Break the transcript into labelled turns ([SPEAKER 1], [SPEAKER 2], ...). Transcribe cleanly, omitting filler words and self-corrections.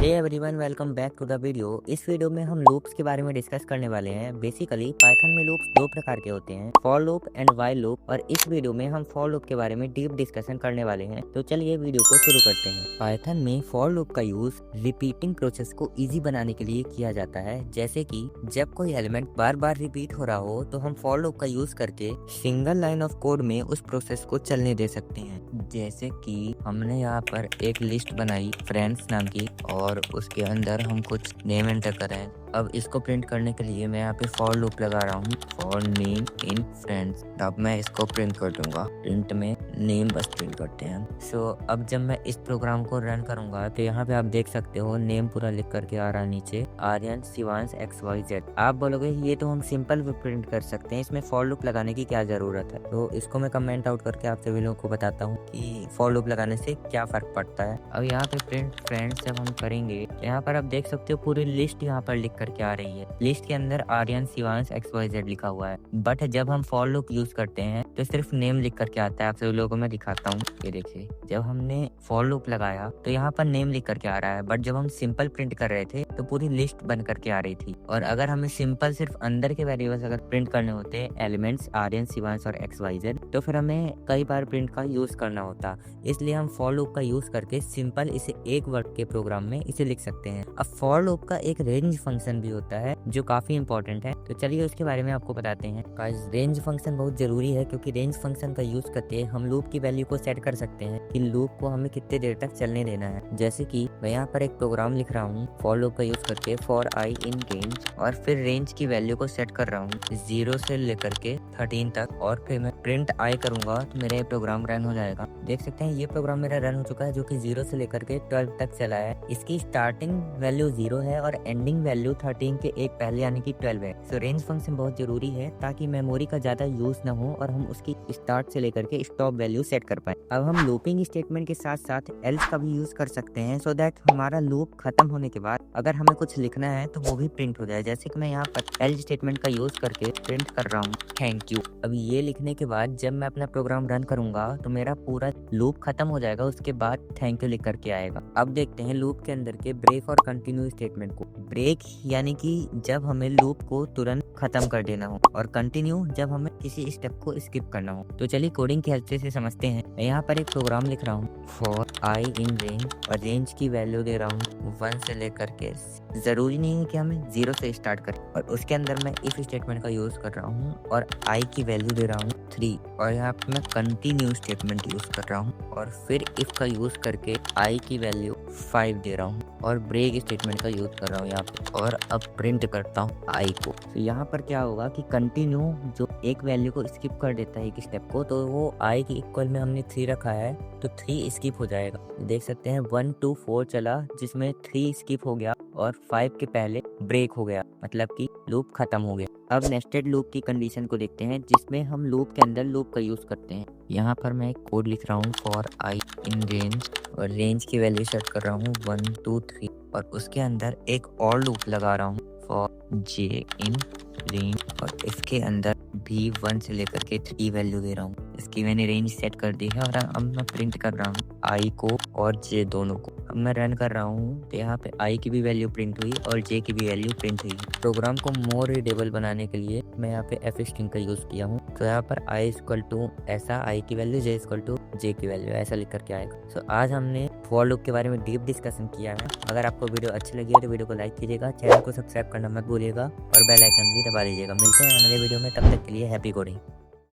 [SPEAKER 1] Hey everyone, welcome back to the video. इस video में हम लूप्स के बारे में डिस्कस करने वाले हैं। बेसिकली पाइथन में लूप्स दो प्रकार के होते हैं, for loop and while loop, और इस वीडियो में हम फॉर लूप के बारे में डीप डिस्कशन करने वाले हैं। तो चलिए वीडियो को शुरू करते हैं। पाइथन में फॉर लूप का यूज रिपीटिंग प्रोसेस को इजी बनाने के लिए किया जाता है। जैसे कि जब कोई एलिमेंट बार बार रिपीट हो रहा हो तो हम फॉर लूप का यूज करके सिंगल लाइन ऑफ कोड में उस प्रोसेस को चलने दे सकते हैं। जैसे कि हमने यहाँ पर एक लिस्ट बनाई फ्रेंड्स नाम की, और उसके अंदर हम कुछ नेम एंटर करें। अब इसको प्रिंट करने के लिए मैं यहाँ पे फॉर लूप लगा रहा हूँ, फॉर नेम इन फ्रेंड्स। अब मैं इसको प्रिंट कर दूंगा, प्रिंट में नेम बस प्रिंट करते हैं। सो अब जब मैं इस प्रोग्राम को रन करूंगा तो यहाँ पे आप देख सकते हो नेम पूरा लिख करके आ रहा है नीचे, आर्यन शिवांश XYZ। आप बोलोगे ये तो हम सिंपल प्रिंट कर सकते हैं, इसमें फॉर लूप लगाने की क्या जरूरत है। तो इसको मैं कमेंट आउट करके आप सभी लोगों को बताता हूँ कि फॉर लूप लगाने से क्या फर्क पड़ता है। अब यहाँ पे प्रिंट फ्रेंड्स जब हम करेंगे तो यहाँ पर आप देख सकते हो पूरी लिस्ट यहाँ पर लिख करके आ रही है। लिस्ट के अंदर आर्यन शिवांश XYZ लिखा हुआ है, बट जब हम फॉर लूप यूज करते हैं तो सिर्फ नेम लिख करके आता है। आप सभी लोगों को मैं दिखाता हूँ, ये देखिए जब हमने फॉर लूप लगाया तो यहाँ पर नेम लिख करके आ रहा है, बट जब हम सिंपल प्रिंट कर रहे थे तो पूरी लिस्ट बन करके आ रही थी। और अगर हमें सिंपल सिर्फ अंदर के वेरिएबल्स अगर प्रिंट करने होते एलिमेंट्स आर्यन शिवांश और XYZ, तो फिर हमें कई बार प्रिंट का यूज करना होता। इसलिए हम फॉर लूप का यूज करके सिंपल इसे एक वर्ड के प्रोग्राम में इसे लिख सकते हैं। अब फॉर लूप का एक रेंज फंक्शन भी होता है जो काफी इंपॉर्टेंट है, तो चलिए उसके बारे में आपको बताते हैं। गाइस, रेंज फंक्शन बहुत जरूरी है क्योंकि रेंज फंक्शन का यूज करके हम लूप की वैल्यू को सेट कर सकते हैं कि लूप को हमें कितने देर तक चलने देना है। जैसे कि मैं यहाँ पर एक प्रोग्राम लिख रहा हूँ फॉर लूप का यूज करके, फॉर आई इन रेंज, और फिर रेंज की वैल्यू को सेट कर रहा हूँ 0 से लेकर के 13 तक, और फिर मैं प्रिंट आई करूंगा तो मेरा ये प्रोग्राम रन हो जाएगा। देख सकते हैं ये प्रोग्राम मेरा रन हो चुका है, जो कि 0 से लेकर के 12 तक चला है। इसकी स्टार्टिंग वैल्यू 0 है और एंडिंग वैल्यू 13 के एक पहले यानी कि 12 है। सो रेंज फंक्शन बहुत जरूरी है ताकि मेमोरी का ज्यादा यूज ना हो और हम उसकी स्टार्ट से लेकर के स्टॉप वैल्यू सेट कर पाए। अब हम लूपिंग स्टेटमेंट के साथ साथ एल्स का भी यूज कर सकते हैं, सो दैट हमारा लूप खत्म होने के बाद अगर हमें कुछ लिखना है तो वो भी प्रिंट हो जाए। जैसे कि मैं यहाँ पर एल्स स्टेटमेंट का यूज करके प्रिंट कर रहा हूँ थैंक यू। अब ये लिखने के बाद जब मैं अपना प्रोग्राम रन करूंगा तो मेरा पूरा लूप खत्म हो जाएगा, उसके बाद थैंक यू लिख करके आएगा। अब देखते हैं लूप के अंदर के ब्रेक और कंटिन्यू स्टेटमेंट को। ब्रेक यानी कि जब हमें लूप को तुरंत खत्म कर देना हो, और कंटिन्यू जब हमें किसी स्टेप को स्किप करना हो। तो चलिए कोडिंग की हेल्प से इसे समझते हैं। मैं यहाँ पर एक प्रोग्राम लिख रहा हूँ फॉर आई इन रेंज, और रेंज की वैल्यू दे रहा हूँ 1 से लेकर के, जरूरी नहीं है कि हमें 0 से स्टार्ट करें, और उसके अंदर मैं इफ स्टेटमेंट का यूज कर रहा हूँ और आई की वैल्यू दे रहा हूँ 3, और यहाँ पे मैं कंटिन्यू स्टेटमेंट यूज कर रहा हूँ और फिर इफ का यूज करके आई की वैल्यू 5 दे रहा हूँ और ब्रेक स्टेटमेंट का यूज कर रहा हूँ यहाँ पे, और अब प्रिंट करता हूँ आई को। तो यहाँ पर क्या होगा कि कंटिन्यू जो एक वैल्यू को स्किप कर देता है एक स्टेप को, तो वो आई की इक्वल में हमने 3 रखा है तो 3 स्किप हो जाएगा। देख सकते हैं 1 2 4 चला, जिसमें 3 स्किप हो गया और 5 के पहले ब्रेक हो गया, मतलब कि लूप खत्म हो गया। अब नेस्टेड लूप की कंडीशन को देखते हैं, जिसमें हम लूप के अंदर लूप का यूज करते हैं। यहाँ पर मैं एक कोड लिख रहा हूँ फॉर आई इन रेंज, और रेंज की वैल्यू सेट कर रहा हूँ 1 2 3, और उसके अंदर एक और लूप लगा रहा हूँ फॉर जे इन रेंज, और इसके अंदर भी 1 से लेकर के 3 वैल्यू दे रहा हूँ। इसकी मैंने रेंज सेट कर दी है, और अब मैं प्रिंट कर रहा हूँ आई को और जे दोनों को। अब मैं रन कर रहा हूँ तो यहाँ पे आई की भी वैल्यू प्रिंट हुई और जे की भी वैल्यू प्रिंट हुई। प्रोग्राम को मोर रीडेबल बनाने के लिए मैं यहाँ पे एफ स्ट्रिंग का यूज किया हूँ। तो यहाँ पर आई इक्वल टू ऐसा, आई की वैल्यू जे इक्वल टू जे की वैल्यू, ऐसा लिख करके आएगा। सो आज हमने फॉर लूप के बारे में डीप डिस्कशन किया है। अगर आपको वीडियो अच्छी लगी है तो वीडियो को लाइक कीजिएगा, चैनल को सब्सक्राइब करना मत भूलिएगा और बेल आइकन भी दबा लीजिएगा। मिलते हैं अगले वीडियो में, तब तक के लिए हैप्पी कोडिंग।